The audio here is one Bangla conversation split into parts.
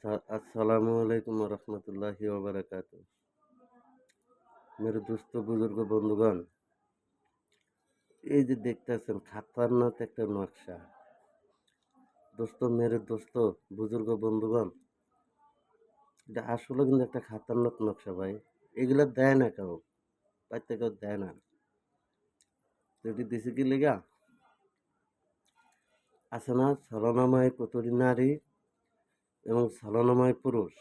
अस्सलामु अलैकुम रहमतुल्लाहि व बरकातुहू। मेरे दोस्तों बुजुर्ग बंधुगण, এই যে দেখতেছেন খাতারনাক একটা নকশা। দোস্ত বুজুর্গ বন্ধুগণ, এটা আসলে কিন্তু একটা খাতারনাক নকশা ভাই। এগুলা দেয় না কেউ, পাইতে কেউ দেয় না। তো এটি দিছে কি লেগা আছে না, ছলনাময় কতরি নারী এবং ছলনাময় পুরুষ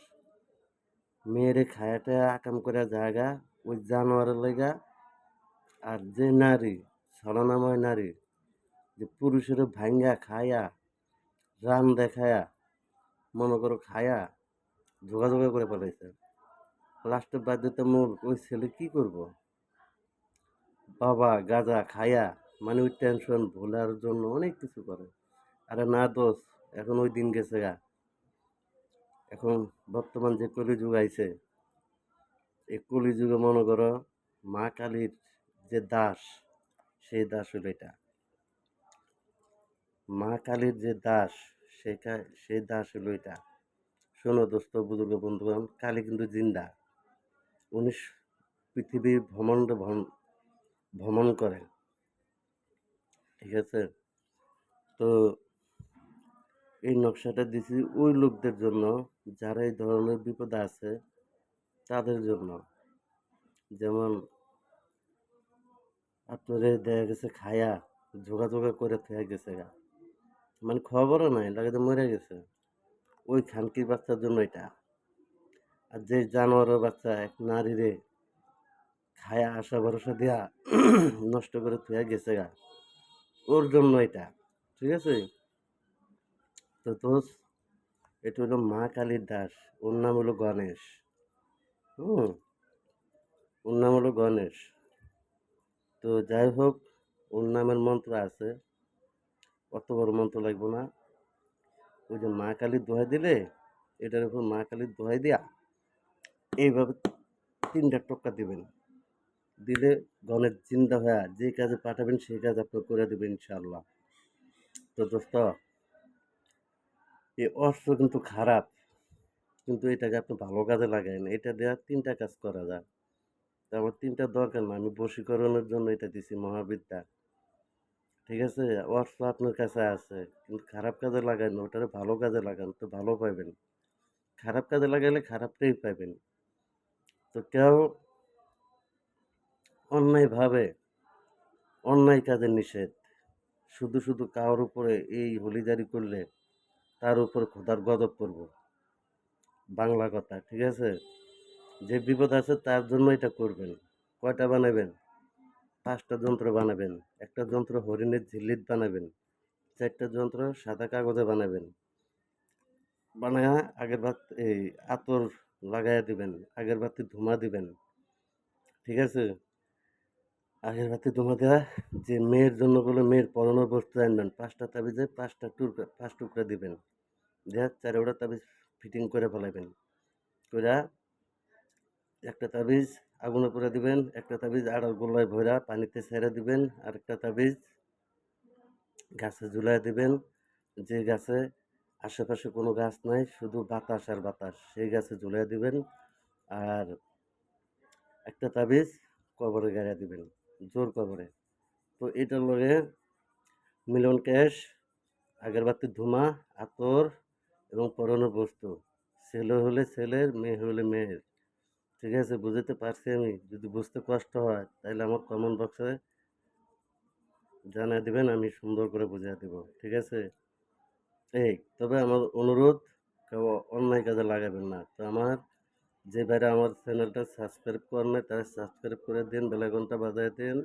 মেয়েরে খায়াটা আকাম করে জায়গা ওই জানোয়ারের লেগা। আর যে নারী ছলনাময় নারী যে পুরুষের ভাঙ্গা খায়া রান দেখায়া মনে করো খায়া যোগাযোগ করে ফেলাইছে। লাস্টে বাধ্যতামূলক ওই ছেলে কি করব, বাবা গাঁজা খায়া মানে ওই টেনশন ভোলার জন্য অনেক কিছু করে। আরে না দোষ, এখন ওই দিন গেছে গা। এখন বর্তমান যে কলিযুগ আইছে, এই কলিযুগে মনে করো মা কালীর যে দাস, সেই দাস হলো এটা। মা কালীর যে দাস, সেই দাস হলো এটা। শোনো দোস্ত বুজুর্গ বন্ধুগণ, কালী কিন্তু জিন্দা। উনি পৃথিবীর ভ্রমণ করে, ঠিক আছে? তো এই নকশাটা দিছি ওই লোকদের জন্য যারা এই ধরনের বিপদে আছে, তাদের জন্য। যেমন আপনাদের দেখা গেছে খায়া যোগাযোগা করে থেকে গেছে গা, মানে খবরও নাই, লাগে তো মরে গেছে। ওই খানকির বাচ্চার জন্য এটা। আর যে জানোয়ারের বাচ্চা এক নারীরে খায়া আশা ভরসা দিয়া নষ্ট করে থুয়া গেছে গা, ওর জন্য এটা, ঠিক আছে? তো দোষ, এটা হলো মা কালীর দাস। ওর নাম হলো গণেশ। হুম, ওর নাম হলো গণেশ। তো যাই হোক, ওর নামের মন্ত্র আছে, অত বড় মন্ত্র লাগবো না। ওই যে মা কালীর দোহাই দিলে, এটার উপর মা কালীর দোহাই দিয়া এইভাবে 3টা টোক্কা দিবেন। দিলে গণেশ জিন্দা হয়ে যে কাজে পাঠাবেন সেই কাজ আপনি করে দেবেন ইনশাআল্লাহ। তো দোস্ত, এই অস্ত্র কিন্তু খারাপ, কিন্তু এটাকে আপনি ভালো কাজে লাগাইন। এটা দেওয়া 3টা কাজ করা যায়। তো আমার 3টা দরকার না, আমি বশীকরণের জন্য এটা দিছি মহাবিদ্যা, ঠিক আছে? অস্ত্র আপনার কাছে আছে, কিন্তু খারাপ কাজে লাগান না, ওটারে ভালো কাজে লাগান, তো ভালো পাইবেন। খারাপ কাজে লাগাইলে খারাপটাই পাইবেন। তো কেউ অন্যায়ভাবে অন্যায় কাজে নিষেধ। শুধু কারোর উপরে এই হুলিজারি করলে তার উপর খোদার গজব পড়ব। বাংলা কথা, ঠিক আছে? যে বিপদ আছে তার জন্য এটা করবেন। কয়টা বানাবেন? 5টা যন্ত্র বানাবেন। একটা যন্ত্র হরিণের ঝিল্লিত বানাবেন। 4টা যন্ত্র সাদা কাগজে বানাবেন। বানায়া আগের ভাত এই আতর লাগাইয়া দিবেন, আগের ভাতে ধুমা দিবেন, ঠিক আছে? আগের ভাতে ধুমা দেওয়া, যে মেয়ের জন্য বলে মেয়ের পরনের বস্তু আনবেন, 5টা তাবিজে 5 টুকরা দিবেন। দেওয়া 4ওটা তাবিজ ফিটিং করে ফেলাইবেন। কইরা একটা তাবিজ আগুনে পুড়ে দিবেন, একটা তাবিজ আড়ার গোলায় ভইরা পানিতে ছেড়ে দিবেন, আরেকটা তাবিজ গাছে ঝুলায় দিবেন। যে গাছে আশেপাশে কোনো গাছ নাই, শুধু বাতাস আর বাতাস, সেই গাছে ঝুলাইয়া দিবেন। আর একটা তাবিজ কবরে গাড়িয়া দিবেন, জোর কবরে। তো এটার লগে মিলন ক্যাশ, আগরবাতির ধুমা, আতর এবং পরনের বস্তু। ছেলে হলে ছেলের, মেয়ে হলে মেয়ের, ঠিক আছে? বুঝতে পারছি আমি। যদি বুঝতে কষ্ট হয় তাহলে আমার কমেন্ট বক্সে জানিয়ে দিবেন, আমি সুন্দর করে বুঝিয়ে দেব, ঠিক আছে? এই তবে আমার অনুরোধ, কেউ অন্যায় কাজে লাগাবেন না। তো আমার যে ভাইরা আমার চ্যানেলটা সাবস্ক্রাইব করেন নাই, তারা সাবস্ক্রাইব করে দিন, বেলাঘন্টা বাজায় দিন,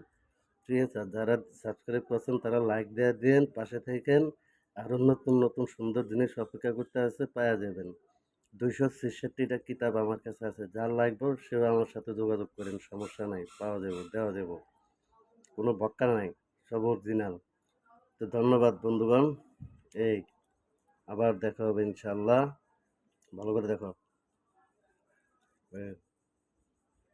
ঠিক আছে? আর যারা সাবস্ক্রাইব করছেন তারা লাইক দিয়ে দিন, পাশে থাকেন। আরও নতুন নতুন সুন্দর জিনিস অপেক্ষা করতে আছে, পাওয়া যাবেন। 266টা কিতাব আমার কাছে আছে, যার লাগবে সেও আমার সাথে যোগাযোগ করেন, সমস্যা নাই, পাওয়া যাবে, দেওয়া যাবে, কোনো বক্কা নাই, সব অরিজিনাল। তো ধন্যবাদ বন্ধুগণ। এই আবার দেখা হবে ইনশাআল্লাহ। ভালো করে দেখো।